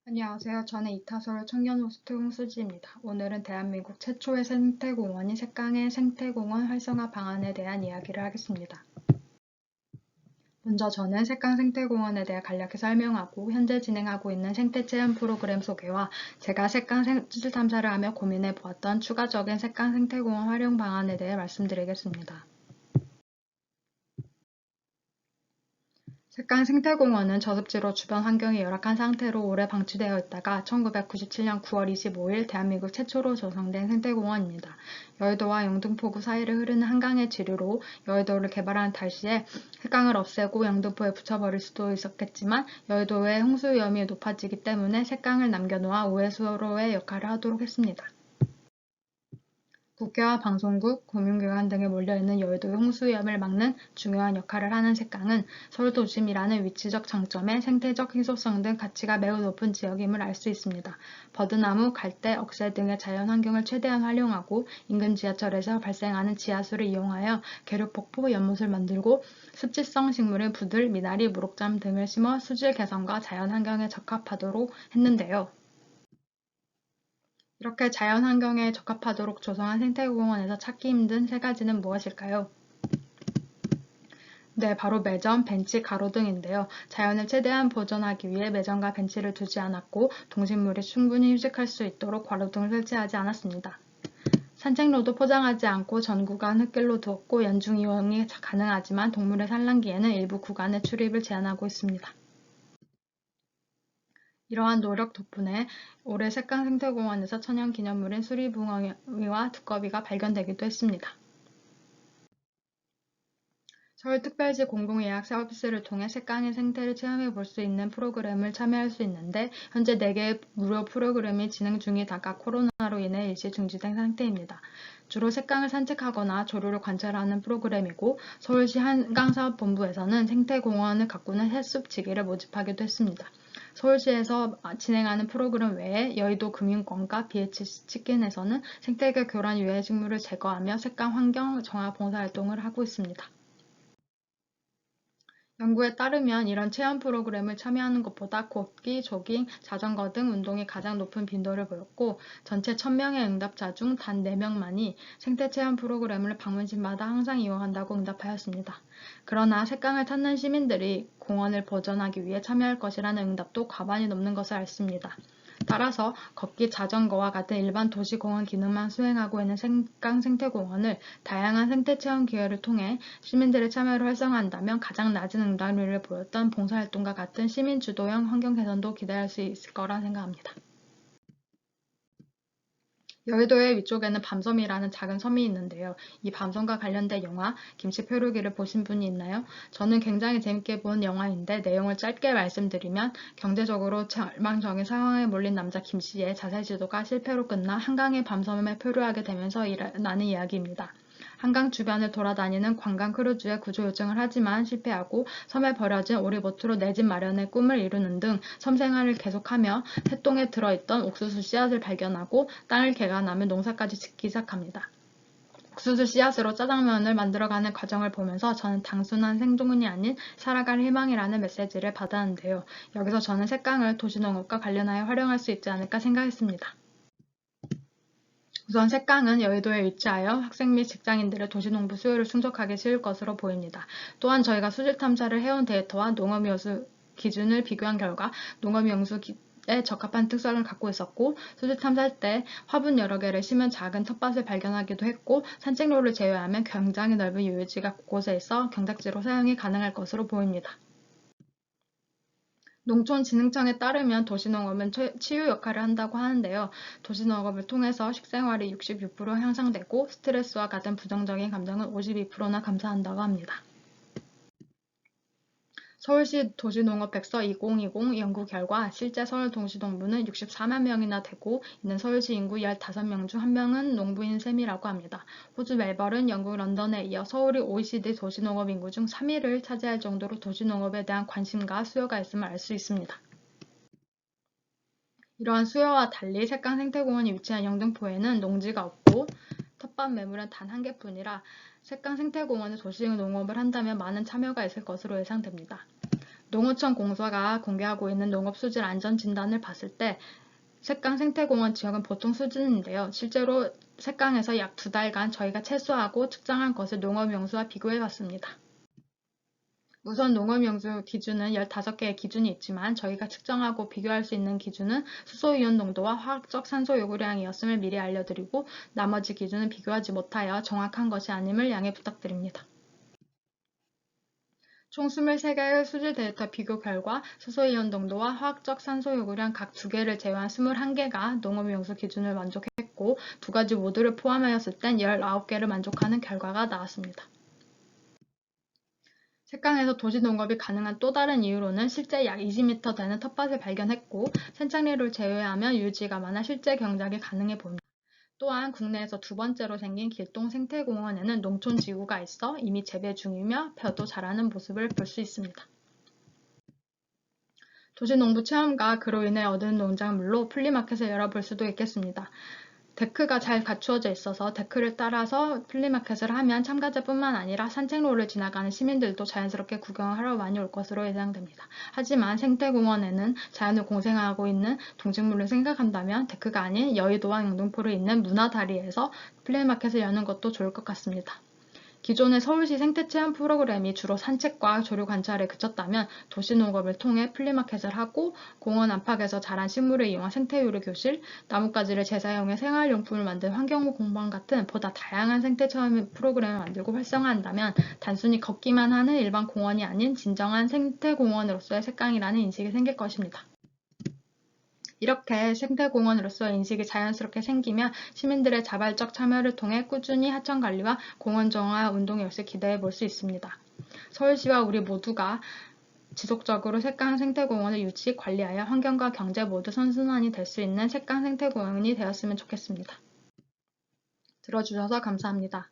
안녕하세요. 저는 이타서울 청년호스트 홍수지입니다. 오늘은 대한민국 최초의 생태공원인 색강의 생태공원 활성화 방안에 대한 이야기를 하겠습니다. 먼저 저는 색강 생태공원에 대해 간략히 설명하고 현재 진행하고 있는 생태체험 프로그램 소개와 제가 색강 수질 탐사를 하며 고민해 보았던 추가적인 색강 생태공원 활용 방안에 대해 말씀드리겠습니다. 색강 생태공원은 저습지로 주변 환경이 열악한 상태로 오래 방치되어 있다가 1997년 9월 25일 대한민국 최초로 조성된 생태공원입니다. 여의도와 영등포구 사이를 흐르는 한강의 지류로 여의도를 개발한 당시에 색강을 없애고 영등포에 붙여버릴 수도 있었겠지만 여의도의 홍수 위험이 높아지기 때문에 색강을 남겨놓아 우회수로의 역할을 하도록 했습니다. 국회와 방송국, 공공기관 등에 몰려있는 여의도의 홍수 위험을 막는 중요한 역할을 하는 색강은 서울도심이라는 위치적 장점에 생태적 희소성 등 가치가 매우 높은 지역임을 알 수 있습니다. 버드나무, 갈대, 억새 등의 자연환경을 최대한 활용하고 인근 지하철에서 발생하는 지하수를 이용하여 계룡폭포 연못을 만들고 습지성 식물인 부들, 미나리, 무록잠 등을 심어 수질 개선과 자연환경에 적합하도록 했는데요. 이렇게 자연환경에 적합하도록 조성한 생태공원에서 찾기 힘든 세 가지는 무엇일까요? 네, 바로 매점, 벤치, 가로 등인데요. 자연을 최대한 보존하기 위해 매점과 벤치를 두지 않았고 동식물이 충분히 휴식할 수 있도록 가로 등을 설치하지 않았습니다. 산책로도 포장하지 않고 전 구간 흙길로 두었고 연중 이용이 가능하지만 동물의 산란기에는 일부 구간의 출입을 제한하고 있습니다. 이러한 노력 덕분에 올해 색강 생태공원에서 천연기념물인 수리붕어와 두꺼비가 발견되기도 했습니다. 서울특별시 공공예약 서비스를 통해 색강의 생태를 체험해 볼 수 있는 프로그램을 참여할 수 있는데 현재 4개의 무료 프로그램이 진행 중이다가 코로나로 인해 일시 중지된 상태입니다. 주로 색강을 산책하거나 조류를 관찰하는 프로그램이고 서울시 한강사업본부에서는 생태공원을 가꾸는 해숲지기를 모집하기도 했습니다. 서울시에서 진행하는 프로그램 외에 여의도 금융권과 BH 치킨에서는 생태계 교란 유해 식물을 제거하며 색강 환경 정화 봉사활동을 하고 있습니다. 연구에 따르면 이런 체험 프로그램을 참여하는 것보다 걷기, 조깅, 자전거 등 운동이 가장 높은 빈도를 보였고 전체 1000명의 응답자 중 단 4명만이 생태체험 프로그램을 방문시마다 항상 이용한다고 응답하였습니다. 그러나 색강을 찾는 시민들이 공원을 보존하기 위해 참여할 것이라는 응답도 과반이 넘는 것을 알 수 있습니다. 따라서 걷기, 자전거와 같은 일반 도시공원 기능만 수행하고 있는 색강 생태공원을 다양한 생태체험 기회를 통해 시민들의 참여를 활성화한다면 가장 낮은 응답률을 보였던 봉사활동과 같은 시민 주도형 환경 개선도 기대할 수 있을 거라 생각합니다. 여의도의 위쪽에는 밤섬이라는 작은 섬이 있는데요. 이 밤섬과 관련된 영화 김씨표류기를 보신 분이 있나요? 저는 굉장히 재밌게 본 영화인데 내용을 짧게 말씀드리면 경제적으로 절망적인 상황에 몰린 남자 김씨의 자살 시도가 실패로 끝나 한강의 밤섬에 표류하게 되면서 일어나는 이야기입니다. 한강 주변을 돌아다니는 관광 크루즈에 구조 요청을 하지만 실패하고 섬에 버려진 오리보트로 내 집 마련의 꿈을 이루는 등 섬 생활을 계속하며 새똥에 들어있던 옥수수 씨앗을 발견하고 땅을 개간하며 농사까지 짓기 시작합니다. 옥수수 씨앗으로 짜장면을 만들어가는 과정을 보면서 저는 단순한 생존이 아닌 살아갈 희망이라는 메시지를 받았는데요. 여기서 저는 색강을 도시농업과 관련하여 활용할 수 있지 않을까 생각했습니다. 우선 색강은 여의도에 위치하여 학생 및 직장인들의 도시농부 수요를 충족하기 쉬울 것으로 보입니다. 또한 저희가 수질 탐사를 해온 데이터와 농업여수 기준을 비교한 결과 농업용수에 적합한 특성을 갖고 있었고 수질 탐사할 때 화분 여러 개를 심은 작은 텃밭을 발견하기도 했고 산책로를 제외하면 굉장히 넓은 유유지가 곳곳에 있어 경작지로 사용이 가능할 것으로 보입니다. 농촌진흥청에 따르면 도시농업은 치유 역할을 한다고 하는데요. 도시농업을 통해서 식생활이 66% 향상되고 스트레스와 같은 부정적인 감정은 52%나 감소한다고 합니다. 서울시 도시농업백서 2020 연구 결과 실제 서울 도시농부는 64만 명이나 되고 있는 서울시 인구 15명 중 1명은 농부인 셈이라고 합니다. 호주 멜버른, 영국 런던에 이어 서울이 OECD 도시농업 인구 중 3위를 차지할 정도로 도시농업에 대한 관심과 수요가 있음을 알 수 있습니다. 이러한 수요와 달리 색강 생태공원이 위치한 영등포에는 농지가 없고 텃밭 매물은 단 1개뿐이라 색강 생태공원에 도시농업을 한다면 많은 참여가 있을 것으로 예상됩니다. 농어촌 공사가 공개하고 있는 농업수질 안전진단을 봤을 때 색강 생태공원 지역은 보통 수준인데요. 실제로 색강에서 약 2달간 저희가 채소하고 측정한 것을 농업용수와 비교해 봤습니다. 우선 농업용수 기준은 15개의 기준이 있지만 저희가 측정하고 비교할 수 있는 기준은 수소이온 농도와 화학적 산소 요구량이었음을 미리 알려드리고 나머지 기준은 비교하지 못하여 정확한 것이 아님을 양해 부탁드립니다. 총 23개의 수질 데이터 비교 결과 수소이온 농도와 화학적 산소 요구량 각 2개를 제외한 21개가 농업용수 기준을 만족했고 2가지 모두를 포함하였을 땐 19개를 만족하는 결과가 나왔습니다. 색강에서 도시농업이 가능한 또 다른 이유로는 실제 약 20m 되는 텃밭을 발견했고 생착리를 제외하면 유지가 많아 실제 경작이 가능해 보입니다. 또한 국내에서 2번째로 생긴 길동 생태공원에는 농촌지구가 있어 이미 재배 중이며 벼도 자라는 모습을 볼 수 있습니다. 도시농부 체험과 그로 인해 얻은 농작물로 플리마켓을 열어볼 수도 있겠습니다. 데크가 잘 갖추어져 있어서 데크를 따라서 플리마켓을 하면 참가자뿐만 아니라 산책로를 지나가는 시민들도 자연스럽게 구경을 하러 많이 올 것으로 예상됩니다. 하지만 생태공원에는 자연을 공생하고 있는 동식물을 생각한다면 데크가 아닌 여의도와 영등포를 잇는 문화다리에서 플리마켓을 여는 것도 좋을 것 같습니다. 기존의 서울시 생태체험 프로그램이 주로 산책과 조류 관찰에 그쳤다면 도시농업을 통해 플리마켓을 하고 공원 안팎에서 자란 식물을 이용한 생태요리 교실, 나뭇가지를 재사용해 생활용품을 만든 환경부 공방 같은 보다 다양한 생태체험 프로그램을 만들고 활성화한다면 단순히 걷기만 하는 일반 공원이 아닌 진정한 생태공원으로서의 색강이라는 인식이 생길 것입니다. 이렇게 생태공원으로서의 인식이 자연스럽게 생기면 시민들의 자발적 참여를 통해 꾸준히 하천관리와 공원정화 운동의 역시 기대해 볼 수 있습니다. 서울시와 우리 모두가 지속적으로 색강 생태공원을 유치, 관리하여 환경과 경제 모두 선순환이 될 수 있는 색강 생태공원이 되었으면 좋겠습니다. 들어주셔서 감사합니다.